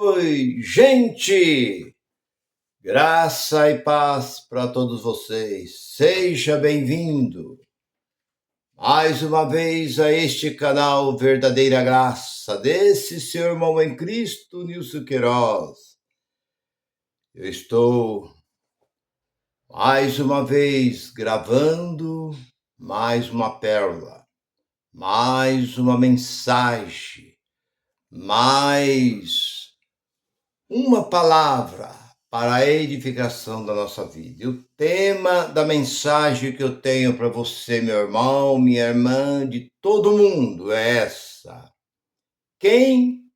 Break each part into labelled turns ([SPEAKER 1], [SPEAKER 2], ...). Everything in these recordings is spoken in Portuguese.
[SPEAKER 1] Oi, gente! Graça e paz para todos vocês. Seja bem-vindo mais uma vez a este canal Verdadeira Graça, desse seu irmão em Cristo, Nilson Queiroz. Eu estou mais uma vez gravando mais uma pérola, mais uma mensagem, mais uma palavra para a edificação da nossa vida. E o tema da mensagem que eu tenho para você, meu irmão, minha irmã, de todo mundo, é essa: quem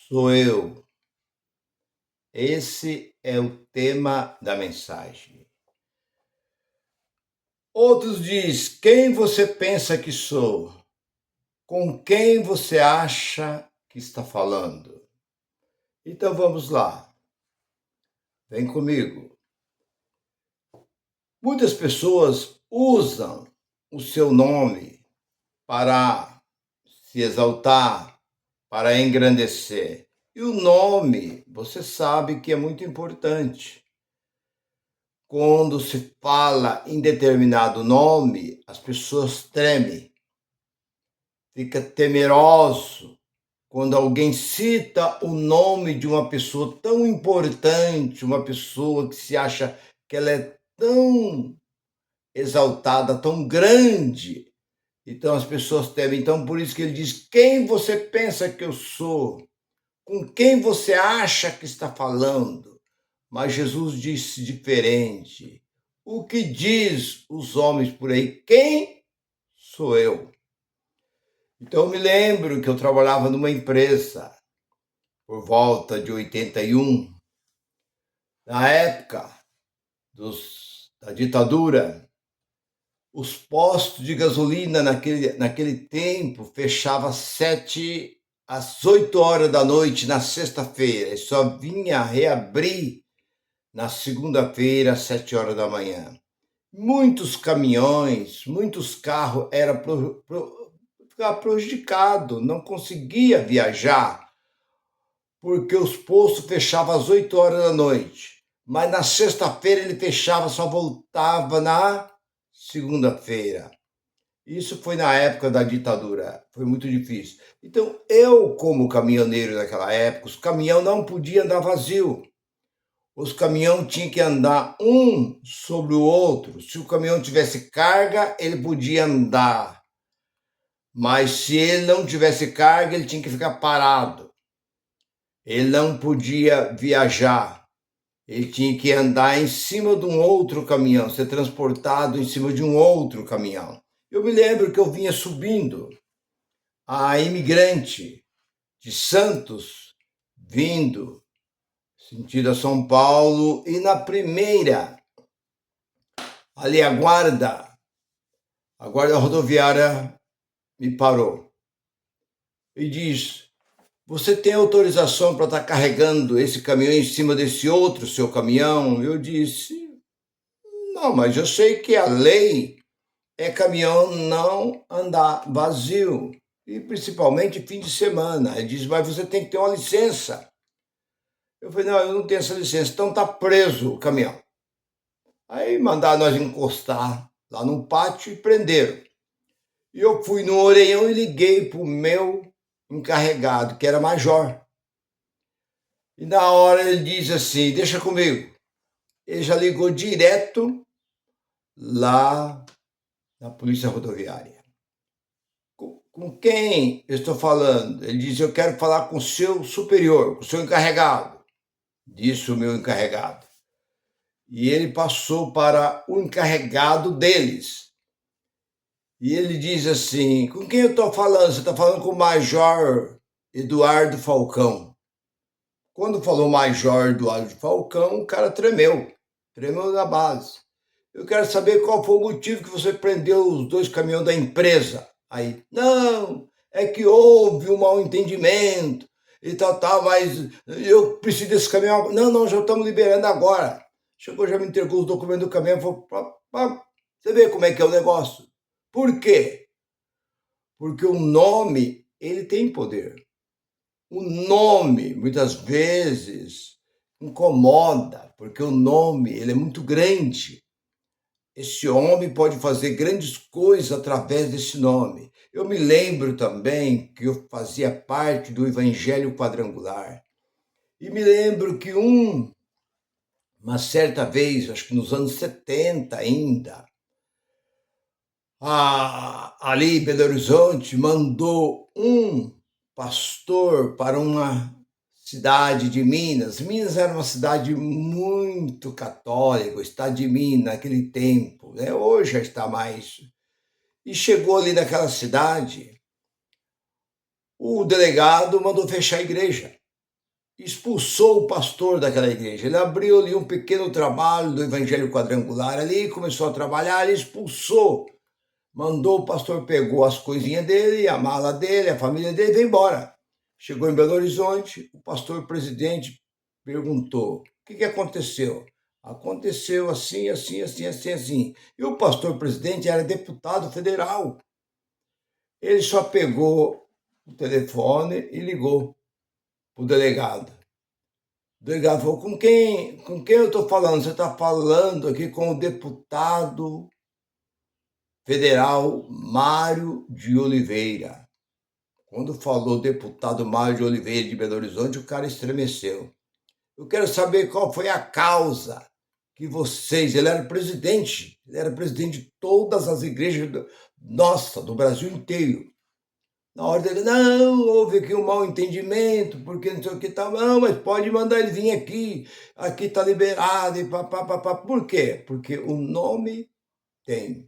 [SPEAKER 1] sou eu? Esse é o tema da mensagem. Outros diz: quem você pensa que sou? Com quem você acha que está falando? Então vamos lá. Vem comigo. Muitas pessoas usam o seu nome para se exaltar, para engrandecer. E o nome, você sabe que é muito importante. Quando se fala em determinado nome, as pessoas tremem, fica temeroso quando alguém cita o nome de uma pessoa tão importante, uma pessoa que se acha que ela é tão exaltada, tão grande. Então as pessoas temem. Então por isso que ele diz: quem você pensa que eu sou? Com quem você acha que está falando? Mas Jesus disse diferente. O que diz os homens por aí? Quem sou eu? Então eu me lembro que eu trabalhava numa empresa por volta de 81, na época da ditadura. Os postos de gasolina naquele tempo fechavam às 8 horas da noite na sexta-feira, e só vinha reabrir na segunda-feira, às 7 horas da manhã. Muitos caminhões, muitos carros ficavam prejudicados, não conseguia viajar, porque os postos fechavam às 8 horas da noite. Mas na sexta-feira ele fechava, só voltava na segunda-feira. Isso foi na época da ditadura, foi muito difícil. Então, eu, como caminhoneiro naquela época, os caminhões não podiam andar vazio. Os caminhões tinham que andar um sobre o outro. Se o caminhão tivesse carga, ele podia andar. Mas se ele não tivesse carga, ele tinha que ficar parado. Ele não podia viajar. Ele tinha que andar em cima de um outro caminhão, ser transportado em cima de um outro caminhão. Eu me lembro que eu vinha subindo a Imigrante de Santos, vindo sentido a São Paulo, e na primeira, ali a guarda rodoviária me parou e diz: você tem autorização para estar carregando esse caminhão em cima desse outro seu caminhão? Eu disse: não, mas eu sei que a lei é caminhão não andar vazio, e principalmente fim de semana. Ele diz: mas você tem que ter uma licença. Eu falei: não, eu não tenho essa licença, então tá preso o caminhão. Aí mandaram nós encostar lá no pátio e prenderam. E eu fui no orelhão e liguei para o meu encarregado, que era major. E na hora ele diz assim: deixa comigo. Ele já ligou direto lá na Polícia Rodoviária. Com quem eu estou falando? Ele diz: eu quero falar com o seu superior, com o seu encarregado. Disse o meu encarregado. E ele passou para o encarregado deles. E ele diz assim: com quem eu estou falando? Você está falando com o Major Eduardo Falcão. Quando falou Major Eduardo Falcão, o cara tremeu na base. Eu quero saber qual foi o motivo que você prendeu os 2 caminhões da empresa. Aí: não, é que houve um mal-entendimento e tal, mas eu preciso desse caminhão. Não, já estamos liberando agora. Chegou, já me entregou os documentos do caminhão. Falou: você vê como é que é o negócio. Por quê? Porque o nome, ele tem poder. O nome, muitas vezes, incomoda, porque o nome ele é muito grande. Esse homem pode fazer grandes coisas através desse nome. Eu me lembro também que eu fazia parte do Evangelho Quadrangular. E me lembro que uma certa vez, acho que nos anos 70 ainda, ali em Belo Horizonte mandou um pastor para uma cidade de Minas. Minas era uma cidade muito católica, o estado de Minas naquele tempo, né? Hoje já está mais. E chegou ali naquela cidade, o delegado mandou fechar a igreja, expulsou o pastor daquela igreja. Ele abriu ali um pequeno trabalho do Evangelho Quadrangular ali, começou a trabalhar, ele expulsou. Mandou, o pastor pegou as coisinhas dele, a mala dele, a família dele, e veio embora. Chegou em Belo Horizonte, o pastor presidente perguntou: o que aconteceu? Aconteceu assim, assim, assim, assim, assim. E o pastor presidente era deputado federal. Ele só pegou o telefone e ligou para o delegado. O delegado falou: com quem eu estou falando? Você está falando aqui com o deputado federal Mário de Oliveira. Quando falou deputado Mário de Oliveira de Belo Horizonte, o cara estremeceu. Eu quero saber qual foi a causa que vocês... Ele era presidente de todas as igrejas do Brasil inteiro. Na hora dele, não, houve aqui um mal entendimento, porque não sei o que tal. Não, mas pode mandar ele vir aqui está liberado, e papapá. Por quê? Porque o nome tem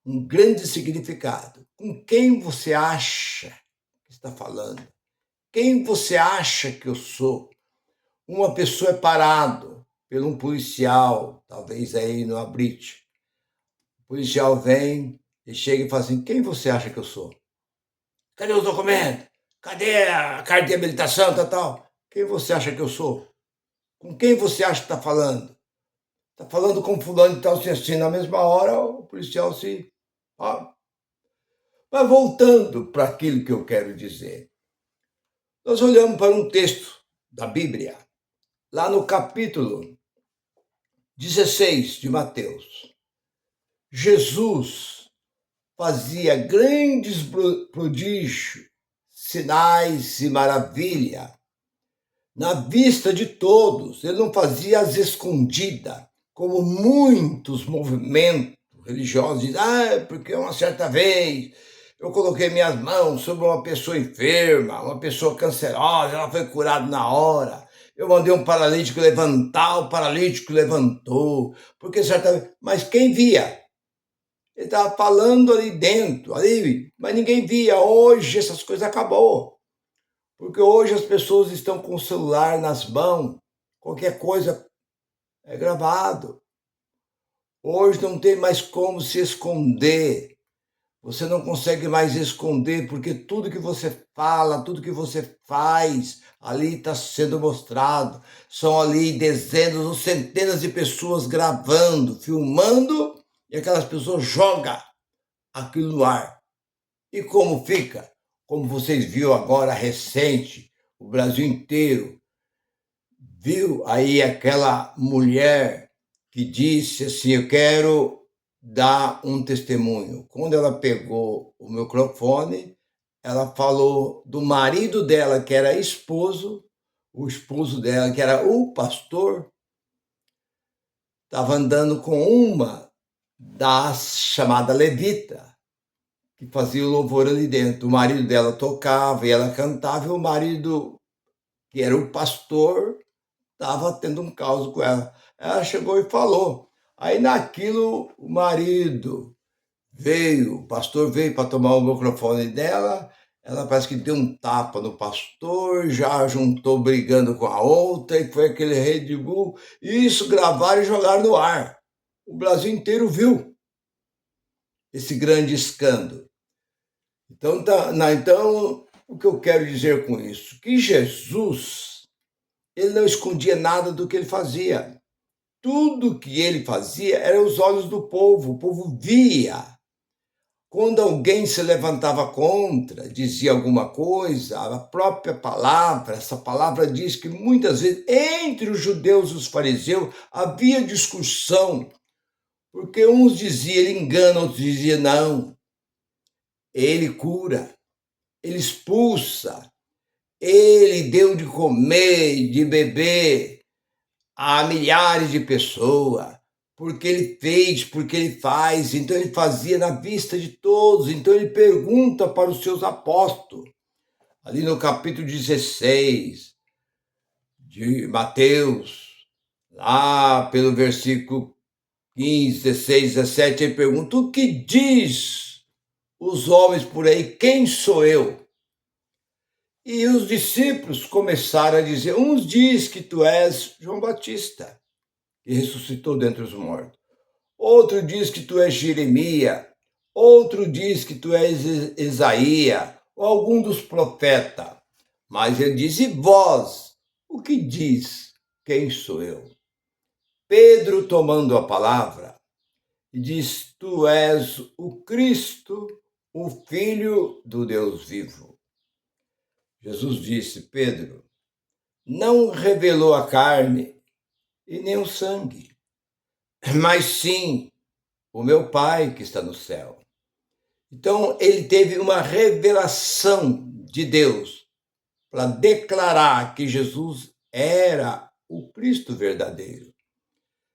[SPEAKER 1] um grande significado. Com quem você acha que está falando? Quem você acha que eu sou? Uma pessoa é parado por um policial, talvez aí no Abrite. O policial vem e chega e fala assim: quem você acha que eu sou? Cadê os documentos? Cadê a carta de habilitação, tal? Quem você acha que eu sou? Com quem você acha que está falando? Está falando com fulano e tal, assim. Na mesma hora, o policial se... Mas voltando para aquilo que eu quero dizer, nós olhamos para um texto da Bíblia, lá no capítulo 16 de Mateus. Jesus fazia grandes prodígios, sinais e maravilha na vista de todos. Ele não fazia às escondidas, como muitos movimentos religiosos dizem: porque uma certa vez eu coloquei minhas mãos sobre uma pessoa enferma, uma pessoa cancerosa, ela foi curada na hora. Eu mandei um paralítico levantar, o paralítico levantou, porque certa vez... Mas quem via? Ele estava falando ali dentro, mas ninguém via. Hoje essas coisas acabou, porque hoje as pessoas estão com o celular nas mãos, qualquer coisa é gravado. Hoje não tem mais como se esconder. Você não consegue mais esconder, porque tudo que você fala, tudo que você faz, ali está sendo mostrado. São ali dezenas ou centenas de pessoas gravando, filmando, e aquelas pessoas jogam aquilo no ar. E como fica? Como vocês viram agora, recente, o Brasil inteiro viu aí aquela mulher que disse assim: eu quero dar um testemunho. Quando ela pegou o microfone, ela falou do marido dela, que era esposo, o esposo dela, que era o pastor, estava andando com uma das chamada levita, que fazia o louvor ali dentro. O marido dela tocava e ela cantava, e o marido, que era o pastor, estava tendo um caos com ela. Ela chegou e falou. Aí naquilo o marido veio, o pastor veio para tomar o microfone dela, ela parece que deu um tapa no pastor, já juntou brigando com a outra, e foi aquele Red Bull. E isso gravaram e jogaram no ar. O Brasil inteiro viu esse grande escândalo. Então, o que eu quero dizer com isso? Que Jesus, ele não escondia nada do que ele fazia. Tudo que ele fazia era aos olhos do povo. O povo via quando alguém se levantava contra, dizia alguma coisa, a própria palavra, essa palavra diz que muitas vezes entre os judeus e os fariseus havia discussão, porque uns diziam ele engana, outros diziam não, ele cura, ele expulsa, ele deu de comer e de beber a milhares de pessoas, porque ele fez, porque ele faz, então ele fazia na vista de todos, então ele pergunta para os seus apóstolos, ali no capítulo 16 de Mateus, lá pelo versículo 15, 16, 17, ele pergunta, o que diz os homens por aí, quem sou eu? E os discípulos começaram a dizer, uns diz que tu és João Batista, que ressuscitou dentre os mortos. Outro diz que tu és Jeremias. Outro diz que tu és Isaías, ou algum dos profetas. Mas ele diz, e vós, o que diz? Quem sou eu? Pedro, tomando a palavra, diz, tu és o Cristo, o Filho do Deus vivo. Jesus disse, Pedro, não revelou a carne e nem o sangue, mas sim o meu Pai que está no céu. Então, ele teve uma revelação de Deus para declarar que Jesus era o Cristo verdadeiro.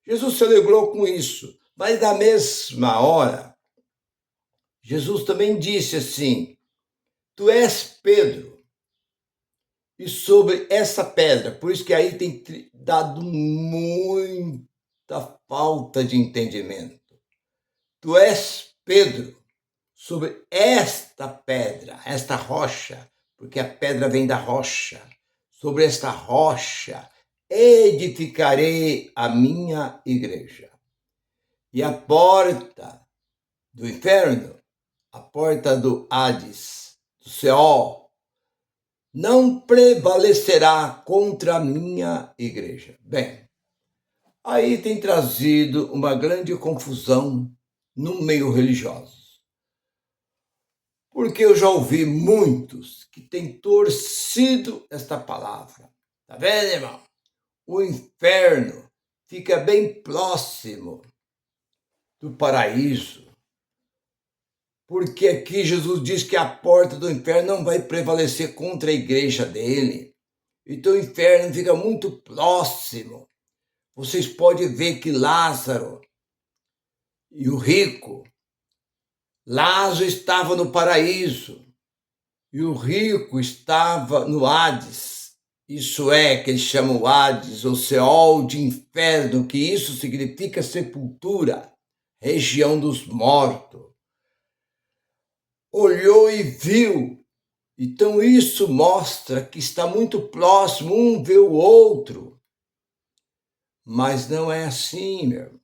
[SPEAKER 1] Jesus se alegrou com isso, mas na mesma hora, Jesus também disse assim, tu és Pedro, e sobre essa pedra, por isso que aí tem dado muita falta de entendimento. Tu és Pedro, sobre esta pedra, esta rocha, porque a pedra vem da rocha, sobre esta rocha edificarei a minha igreja. E a porta do inferno, a porta do Hades, do Seol, não prevalecerá contra a minha igreja. Bem, aí tem trazido uma grande confusão no meio religioso. Porque eu já ouvi muitos que têm torcido esta palavra. Tá vendo, irmão? O inferno fica bem próximo do paraíso. Porque aqui Jesus diz que a porta do inferno não vai prevalecer contra a igreja dele. Então o inferno fica muito próximo. Vocês podem ver que Lázaro e o rico, Lázaro estava no paraíso e o rico estava no Hades. Isso é, que eles chamam Hades, ou Seol de inferno, que isso significa sepultura, região dos mortos. Olhou e viu. Então isso mostra que está muito próximo, um vê o outro. Mas não é assim, meu irmão.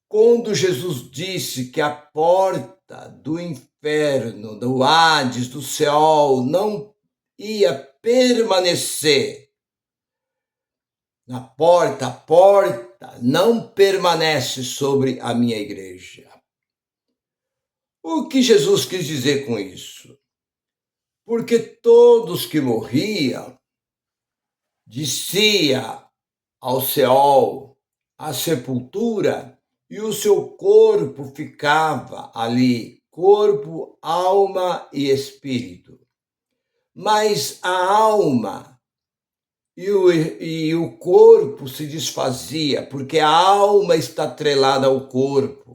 [SPEAKER 1] Quando Jesus disse que a porta do inferno, do Hades, do Seol, não ia permanecer na porta, a porta não permanece sobre a minha igreja. O que Jesus quis dizer com isso? Porque todos que morriam descia ao Seol, à sepultura, e o seu corpo ficava ali, corpo, alma e espírito. Mas a alma e o corpo se desfazia, porque a alma está atrelada ao corpo.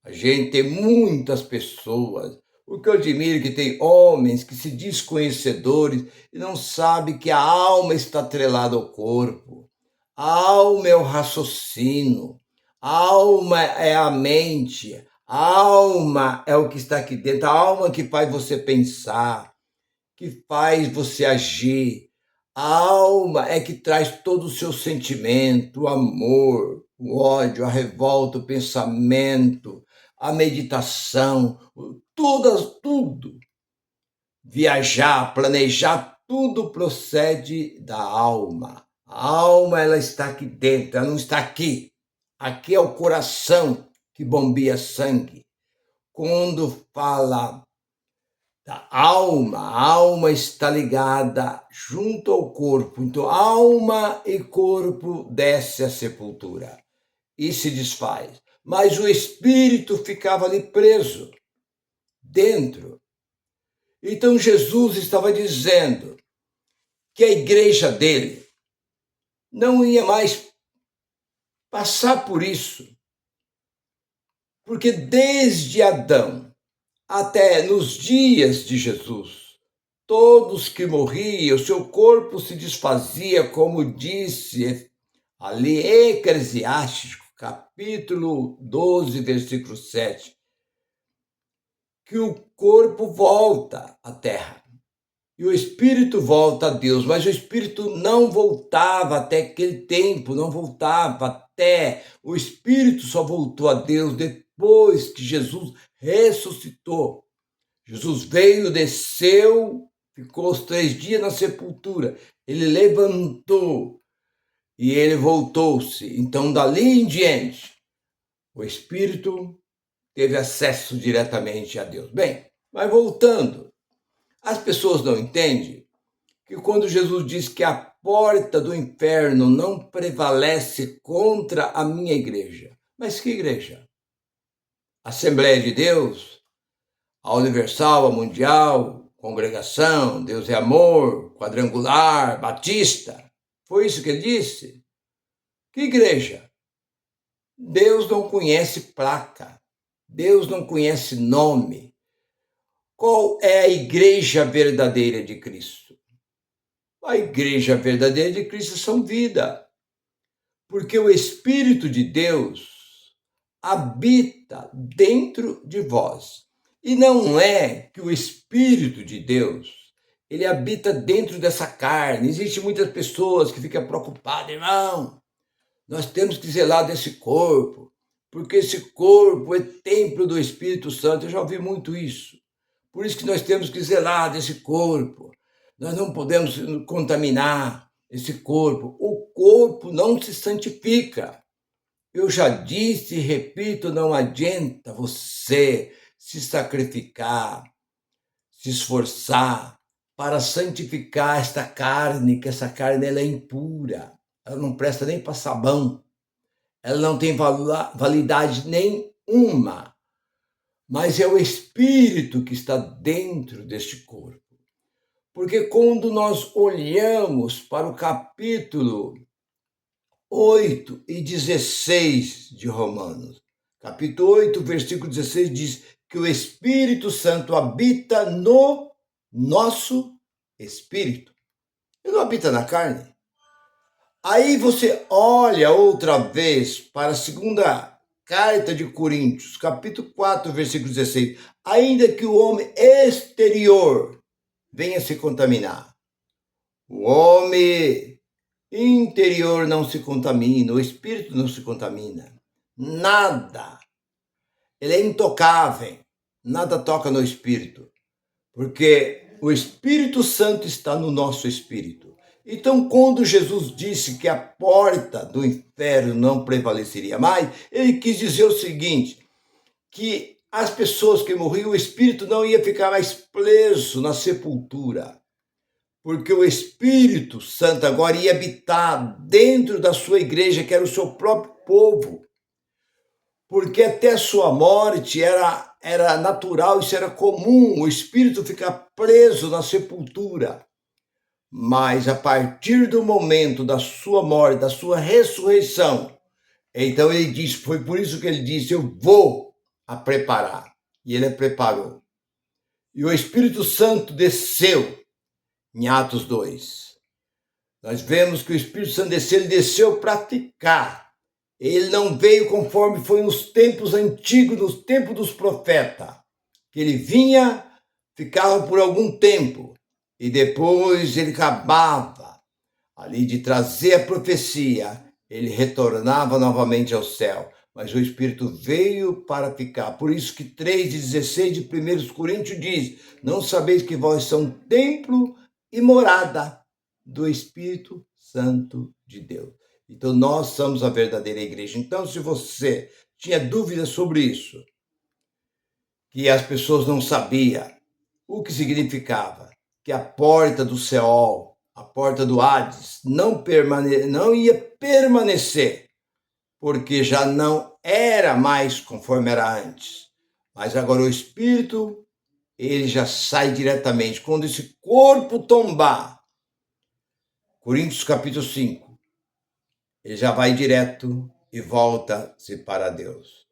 [SPEAKER 1] A gente tem muitas pessoas, o que eu admiro é que tem homens que se dizem conhecedores e não sabem que a alma está atrelada ao corpo. A alma é o raciocínio, a alma é a mente, a alma é o que está aqui dentro, a alma que faz você pensar, que faz você agir. A alma é que traz todo o seu sentimento, o amor, o ódio, a revolta, o pensamento, a meditação, tudo. Viajar, planejar, tudo procede da alma. A alma, ela está aqui dentro, ela não está aqui. Aqui é o coração que bombeia sangue. quando fala da alma, a alma está ligada junto ao corpo. Então, alma e corpo desce à sepultura e se desfaz. Mas o espírito ficava ali preso, dentro. Então, Jesus estava dizendo que a igreja dele não ia mais passar por isso. Porque desde Adão até nos dias de Jesus, todos que morriam, seu corpo se desfazia, como disse ali Eclesiástico, capítulo 12, versículo 7, que o corpo volta à terra e o espírito volta a Deus, mas o espírito não voltava até aquele tempo, não voltava até, o espírito só voltou a Deus depois que Jesus ressuscitou. Jesus veio, desceu, ficou os 3 dias na sepultura, ele levantou e ele voltou-se. Então, dali em diante, o espírito teve acesso diretamente a Deus. Bem, mas voltando, as pessoas não entendem que quando Jesus diz que a porta do inferno não prevalece contra a minha igreja. Mas que igreja? Assembleia de Deus? A Universal, a Mundial, Congregação, Deus é Amor, Quadrangular, Batista? Foi isso que ele disse? Que igreja? Deus não conhece placa. Deus não conhece nome. Qual é a igreja verdadeira de Cristo? A igreja verdadeira de Cristo são vida, porque o Espírito de Deus habita dentro de vós. E não é que o Espírito de Deus, ele habita dentro dessa carne. Existem muitas pessoas que ficam preocupadas, irmão, nós temos que zelar desse corpo, porque esse corpo é templo do Espírito Santo. Eu já ouvi muito isso. Por isso que nós temos que zelar desse corpo. Nós não podemos contaminar esse corpo. O corpo não se santifica. Eu já disse e repito, não adianta você se sacrificar, se esforçar para santificar esta carne, que essa carne ela é impura. Ela não presta nem para sabão. Ela não tem validade nenhuma. Mas é o Espírito que está dentro deste corpo. Porque quando nós olhamos para o capítulo 8 e 16 de Romanos, capítulo 8, versículo 16 diz que o Espírito Santo habita no nosso espírito. Ele não habita na carne. Aí você olha outra vez para a segunda carta de Coríntios, capítulo 4, versículo 16. Ainda que o homem exterior venha se contaminar, o homem interior não se contamina, o espírito não se contamina. Nada. Ele é intocável. Nada toca no espírito. Porque o Espírito Santo está no nosso espírito. Então, quando Jesus disse que a porta do inferno não prevaleceria mais, ele quis dizer o seguinte, que as pessoas que morriam, o espírito não ia ficar mais preso na sepultura, porque o Espírito Santo agora ia habitar dentro da sua igreja, que era o seu próprio povo, porque até a sua morte era natural, isso era comum, o espírito ficar preso na sepultura. Mas a partir do momento da sua morte, da sua ressurreição, então ele disse, foi por isso que ele disse, eu vou a preparar. E ele a preparou. E o Espírito Santo desceu em Atos 2. Nós vemos que o Espírito Santo desceu, ele desceu para ficar. Ele não veio conforme foi nos tempos antigos, nos tempos dos profetas, que ele vinha, ficava por algum tempo, e depois ele acabava ali de trazer a profecia, ele retornava novamente ao céu. Mas o Espírito veio para ficar. Por isso que 3:16 de 1 Coríntios diz, não sabeis que vós são templo e morada do Espírito Santo de Deus. Então, nós somos a verdadeira igreja. Então, se você tinha dúvidas sobre isso, que as pessoas não sabiam o que significava, que a porta do Seol, a porta do Hades, não ia permanecer, porque já não era mais conforme era antes. Mas agora o Espírito, ele já sai diretamente. Quando esse corpo tombar, Coríntios capítulo 5, ele já vai direto e volta-se para Deus.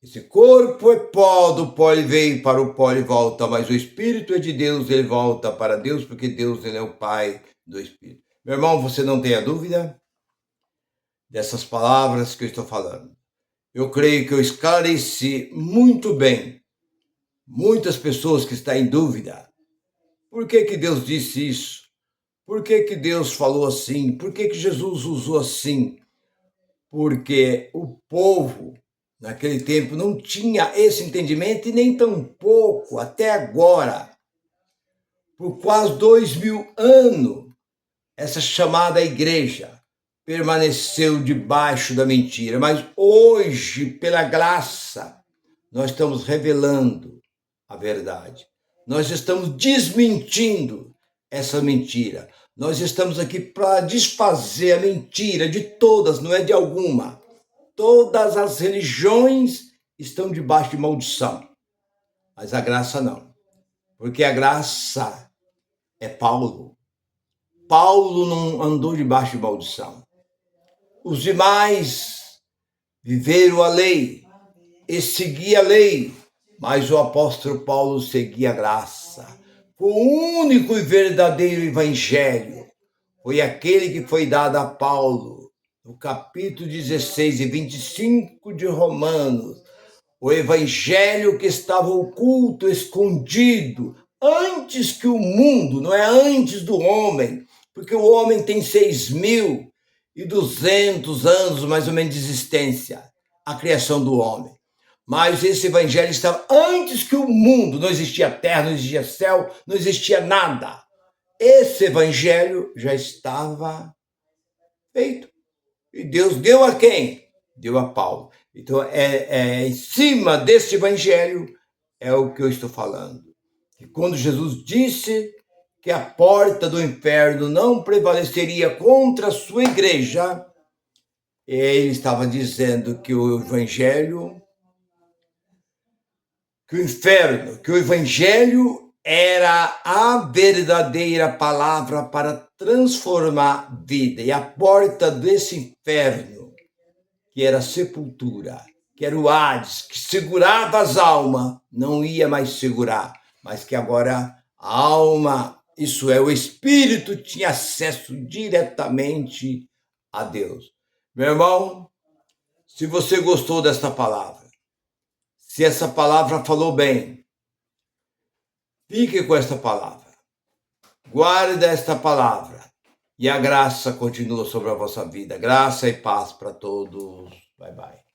[SPEAKER 1] Esse corpo é pó, do pó ele veio, para o pó ele volta, mas o Espírito é de Deus, ele volta para Deus, porque Deus ele é o Pai do Espírito. Meu irmão, você não tenha dúvida dessas palavras que eu estou falando. Eu creio que eu esclareci muito bem muitas pessoas que estão em dúvida. Por que Deus disse isso? Por que Deus falou assim? Por que Jesus usou assim? Porque o povo naquele tempo não tinha esse entendimento e nem tampouco até agora, por quase 2000 anos, essa chamada igreja permaneceu debaixo da mentira. Mas hoje, pela graça, nós estamos revelando a verdade. Nós estamos desmentindo essa mentira. Nós estamos aqui para desfazer a mentira de todas, não é de alguma. Todas as religiões estão debaixo de maldição, mas a graça não, porque a graça é Paulo. Paulo não andou debaixo de maldição. Os demais viveram a lei e seguiam a lei, mas o apóstolo Paulo seguia a graça. O único e verdadeiro evangelho foi aquele que foi dado a Paulo, no capítulo 16 e 25 de Romanos, o evangelho que estava oculto, escondido, antes que o mundo, não é antes do homem, porque o homem tem 6.200 anos, mais ou menos, de existência, a criação do homem. Mas esse evangelho estava antes que o mundo, não existia terra, não existia céu, não existia nada. Esse evangelho já estava feito. E Deus deu a quem? Deu a Paulo. Então, em cima desse evangelho é o que eu estou falando. E quando Jesus disse que a porta do inferno não prevaleceria contra a sua igreja, ele estava dizendo que o evangelho, que o evangelho era a verdadeira palavra para transformar vida. E a porta desse inferno, que era a sepultura, que era o Hades, que segurava as almas, não ia mais segurar, mas que agora a alma, isso é, o espírito, tinha acesso diretamente a Deus. Meu irmão, se você gostou desta palavra, se essa palavra falou bem, fique com esta palavra. Guarde esta palavra. E a graça continua sobre a vossa vida. Graça e paz para todos. Bye, bye.